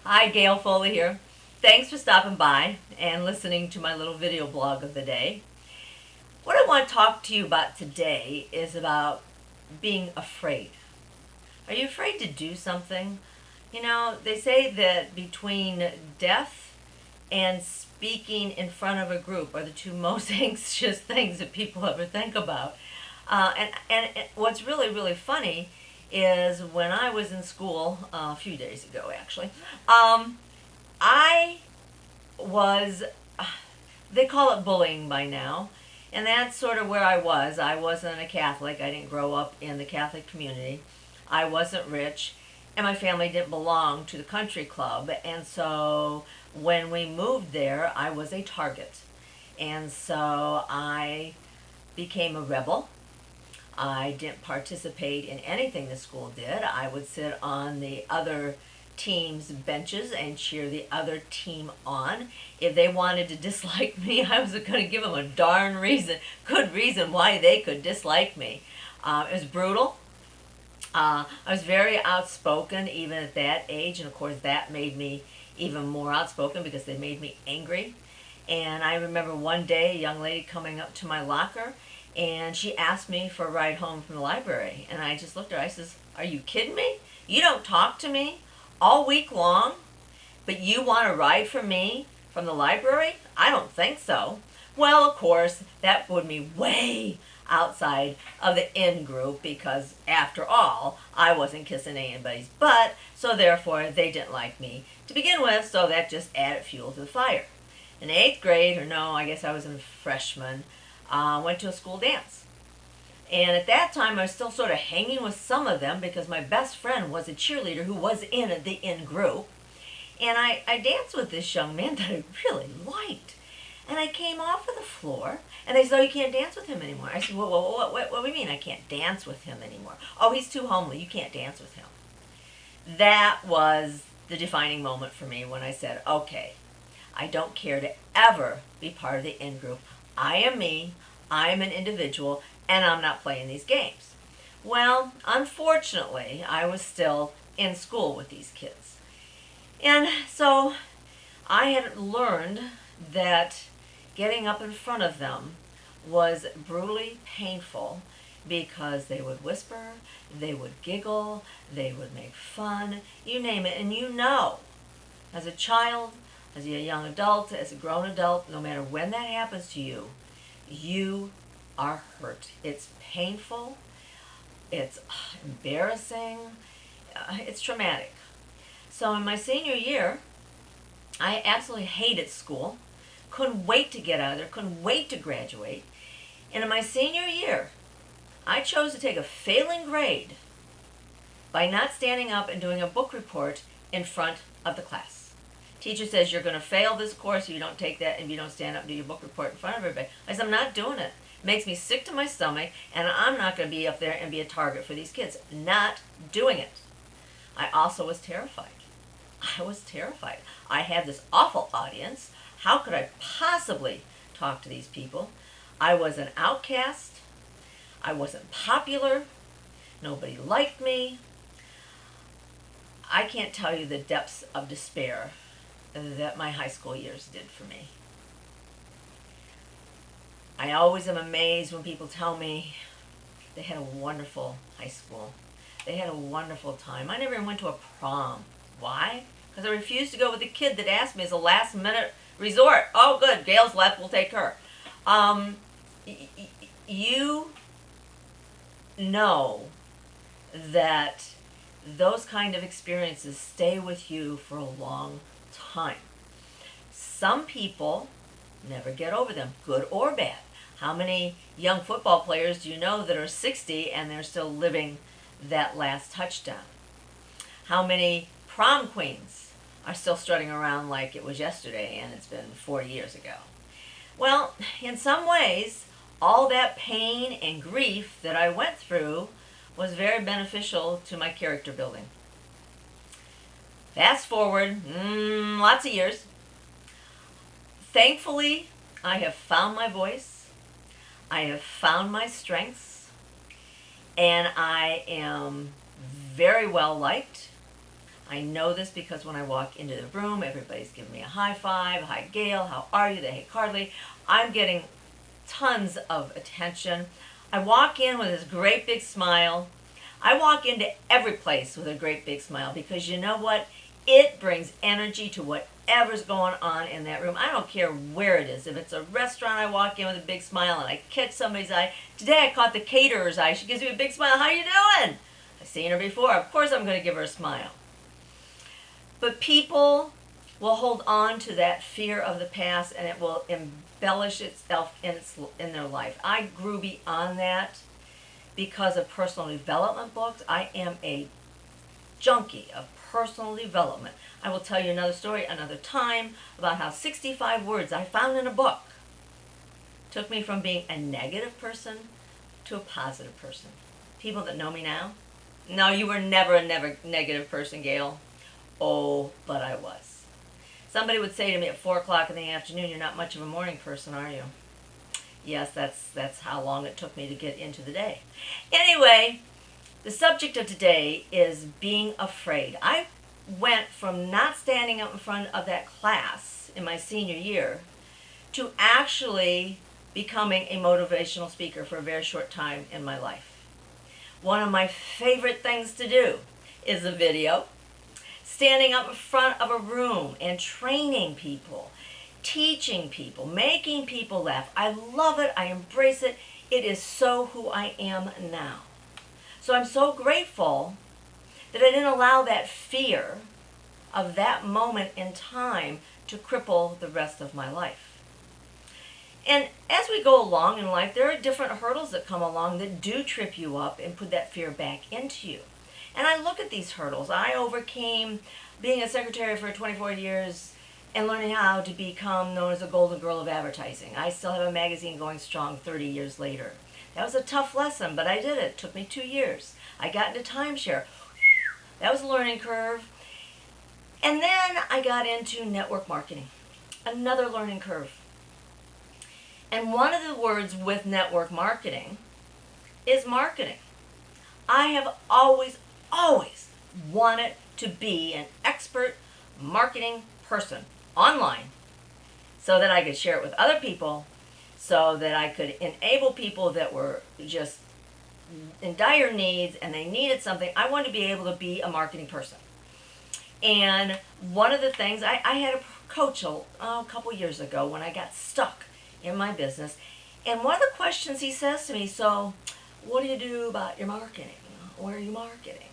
Hi, Gail Foley here. Thanks for stopping by and listening to my little video blog of the day. What I want to talk to you about today is about being afraid. Are you afraid to do something? You know, they say that between death and speaking in front of a group are the two most anxious things that people ever think about. And what's really funny is when I was in school a few days ago, actually, I was, they call it bullying by now, and that's sort of where I was. I wasn't a Catholic. I didn't grow up in the Catholic community. I wasn't rich, and my family didn't belong to the country club, and so when we moved there, I was a target. And so I became a rebel. I didn't participate in anything the school did. I would sit on the other team's benches and cheer the other team on. If they wanted to dislike me, I was going to give them a darn good reason why they could dislike me. It was brutal. I was very outspoken even at that age, and of course that made me even more outspoken because they made me angry. And I remember one day a young lady coming up to my locker and she asked me for a ride home from the library. And I just looked at her. I says, "Are you kidding me? You don't talk to me all week long, but you want a ride from me from the library? I don't think so." Well, of course, that put me way outside of the in group because, after all, I wasn't kissing anybody's butt, so therefore they didn't like me to begin with, so that just added fuel to the fire. In eighth grade, or no, I guess I was a freshman, went to a school dance. And at that time, I was still sort of hanging with some of them because my best friend was a cheerleader who was in the in group. And I danced with this young man that I really liked. And I came off of the floor, and they said, "Oh, you can't dance with him anymore." I said, what do you mean I can't dance with him anymore? "Oh, he's too homely. You can't dance with him." That was the defining moment for me when I said, okay, I don't care to ever be part of the in group. I am me, I'm an individual, and I'm not playing these games. Well, unfortunately, I was still in school with these kids. And so I had learned that getting up in front of them was brutally painful because they would whisper, they would giggle, they would make fun, you name it. And you know, as a child, as a young adult, as a grown adult, no matter when that happens to you, you are hurt. It's painful, it's embarrassing, it's traumatic. So in my senior year, I absolutely hated school, couldn't wait to get out of there, couldn't wait to graduate. And in my senior year, I chose to take a failing grade by not standing up and doing a book report in front of the class. Teacher says you're going to fail this course if you don't take that and you don't stand up and do your book report in front of everybody. I said, I'm not doing it. It makes me sick to my stomach, and I'm not going to be up there and be a target for these kids. Not doing it. I also was terrified. I was terrified. I had this awful audience. How could I possibly talk to these people? I was an outcast. I wasn't popular. Nobody liked me. I can't tell you the depths of despair that my high school years did for me. I always am amazed when people tell me they had a wonderful high school. They had a wonderful time. I never even went to a prom. Why? Because I refused to go with the kid that asked me as a last minute resort. "Oh, good, Gail's left, we'll take her." You know that those kind of experiences stay with you for a long time. Some people never get over them, good or bad. How many young football players do you know that are 60 and they're still living that last touchdown? How many prom queens are still strutting around like it was yesterday and it's been 40 years ago? Well, in some ways, all that pain and grief that I went through was very beneficial to my character building. Fast forward, lots of years. Thankfully, I have found my voice. I have found my strengths. And I am very well liked. I know this because when I walk into the room, everybody's giving me a high five. Hi, Gail. How are you? They hey, Carly. I'm getting tons of attention. I walk in with this great big smile. I walk into every place with a great big smile because you know what? It brings energy to whatever's going on in that room. I don't care where it is. If it's a restaurant, I walk in with a big smile and I catch somebody's eye. Today I caught the caterer's eye. She gives me a big smile. How you doing? I've seen her before. Of course I'm going to give her a smile. But people will hold on to that fear of the past and it will embellish itself in their life. I grew beyond that because of personal development books. I am a junkie of personal development. I will tell you another story another time about how 65 words I found in a book took me from being a negative person to a positive person. People that know me now, no, you were never a negative person, Gail. Oh, but I was. Somebody would say to me at 4 o'clock in the afternoon, you're not much of a morning person, are you? Yes, that's how long it took me to get into the day. Anyway, the subject of today is being afraid. I went from not standing up in front of that class in my senior year to actually becoming a motivational speaker for a very short time in my life. One of my favorite things to do is a video, standing up in front of a room and training people, teaching people, making people laugh. I love it. I embrace it. It is so who I am now. So I'm so grateful that I didn't allow that fear of that moment in time to cripple the rest of my life. And as we go along in life, there are different hurdles that come along that do trip you up and put that fear back into you. And I look at these hurdles. I overcame being a secretary for 24 years and learning how to become known as a golden girl of advertising. I still have a magazine going strong 30 years later. That was a tough lesson, but I did it. It took me 2 years. I got into timeshare. That was a learning curve. And then I got into network marketing. Another learning curve. And one of the words with network marketing is marketing. I have always wanted to be an expert marketing person online so that I could share it with other people, so that I could enable people that were just in dire needs and they needed something. I wanted to be able to be a marketing person. And one of the things, I had a coach a couple years ago when I got stuck in my business. And one of the questions he says to me, so what do you do about your marketing? Where are you marketing?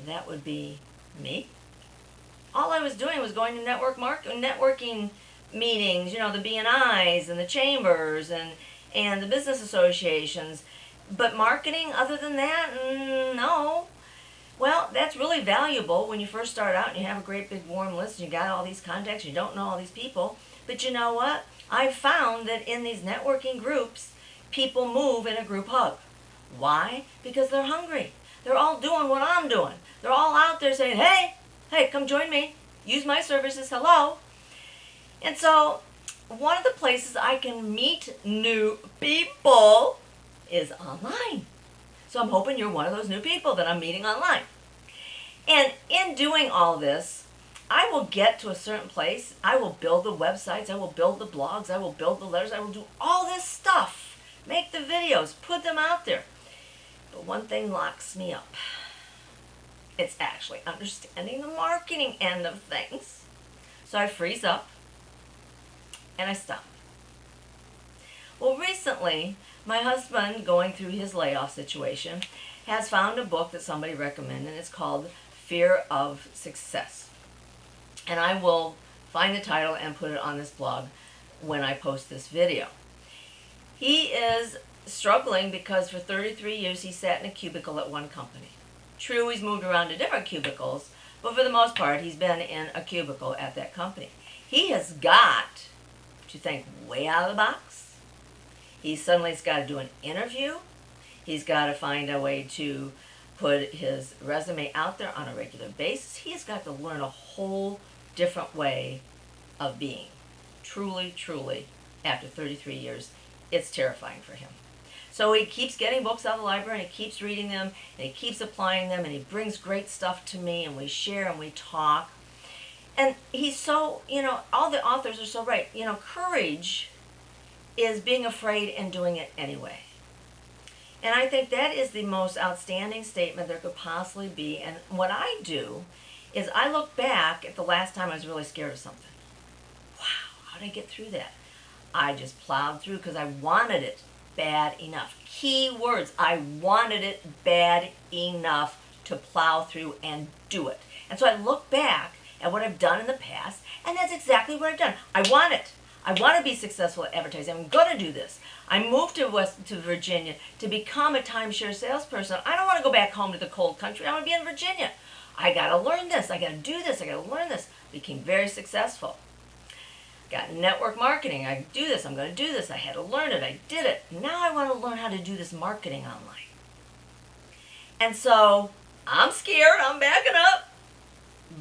That would be me. All I was doing was going to networking meetings, you know, the BNIs and the chambers and the business associations. But marketing, other than that, no. Well, that's really valuable when you first start out and you have a great big warm list and you got all these contacts, you don't know all these people. But you know what? I've found that in these networking groups, people move in a group hug. Why? Because they're hungry. They're all doing what I'm doing. They're all out there saying, hey, come join me. Use my services. Hello. And so one of the places I can meet new people is online. So I'm hoping you're one of those new people that I'm meeting online. And in doing all this, I will get to a certain place. I will build the websites. I will build the blogs. I will build the letters. I will do all this stuff. Make the videos. Put them out there. But one thing locks me up. It's actually understanding the marketing end of things. So I freeze up and I stop. Well, recently, my husband, going through his layoff situation, has found a book that somebody recommended, and it's called Fear of Success. And I will find the title and put it on this blog when I post this video. He is struggling because for 33 years he sat in a cubicle at one company. True, he's moved around to different cubicles, but for the most part, he's been in a cubicle at that company. He has got to think way out of the box. He's got to do an interview. He's got to find a way to put his resume out there on a regular basis. He's got to learn a whole different way of being. Truly, after 33 years, it's terrifying for him. So he keeps getting books out of the library, and he keeps reading them, and he keeps applying them, and he brings great stuff to me, and we share and we talk. And he's so, all the authors are so right. Courage is being afraid and doing it anyway. And I think that is the most outstanding statement there could possibly be. And what I do is I look back at the last time I was really scared of something. Wow, how did I get through that? I just plowed through because I wanted it bad enough. Key words, I wanted it bad enough to plow through and do it. And so I look back at what I've done in the past, and that's exactly what I've done. I want it. I want to be successful at advertising. I'm going to do this. I moved to Virginia to become a timeshare salesperson. I don't want to go back home to the cold country. I want to be in Virginia. I got to learn this. I got to do this. I got to learn this. Became very successful. Got network marketing. I do this. I'm going to do this. I had to learn it. I did it. Now I want to learn how to do this marketing online. And so I'm scared. I'm backing up.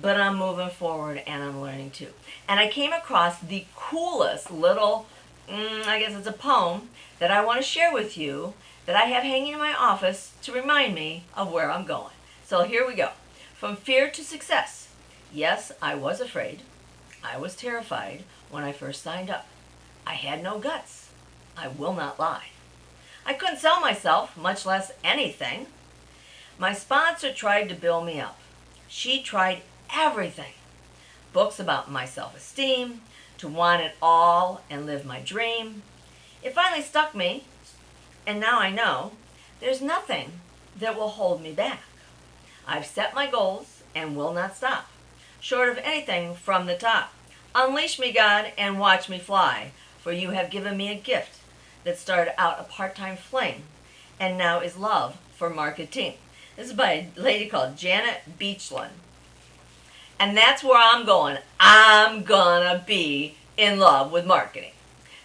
But I'm moving forward and I'm learning too. And I came across the coolest little, I guess it's a poem, that I want to share with you that I have hanging in my office to remind me of where I'm going. So here we go. From fear to success. Yes, I was afraid. I was terrified when I first signed up. I had no guts. I will not lie. I couldn't sell myself, much less anything. My sponsor tried to build me up. She tried everything. Books about my self-esteem, to want it all and live my dream. It finally stuck me, and now I know there's nothing that will hold me back. I've set my goals and will not stop, short of anything from the top. Unleash me, God, and watch me fly, for you have given me a gift that started out a part-time fling and now is love for marketing. This is by a lady called Janet Beachland. And that's where I'm going. I'm gonna be in love with marketing.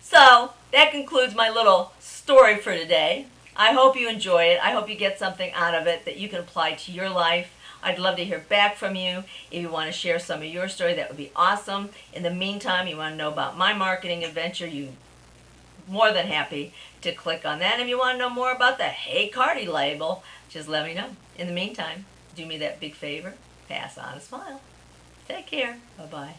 So that concludes my little story for today. I hope you enjoy it. I hope you get something out of it that you can apply to your life. I'd love to hear back from you. If you want to share some of your story, that would be awesome. In the meantime, you want to know about my marketing adventure, you're more than happy to click on that. And if you want to know more about the Hey Cardi label, just let me know. In the meantime, do me that big favor, pass on a smile. Take care. Bye-bye.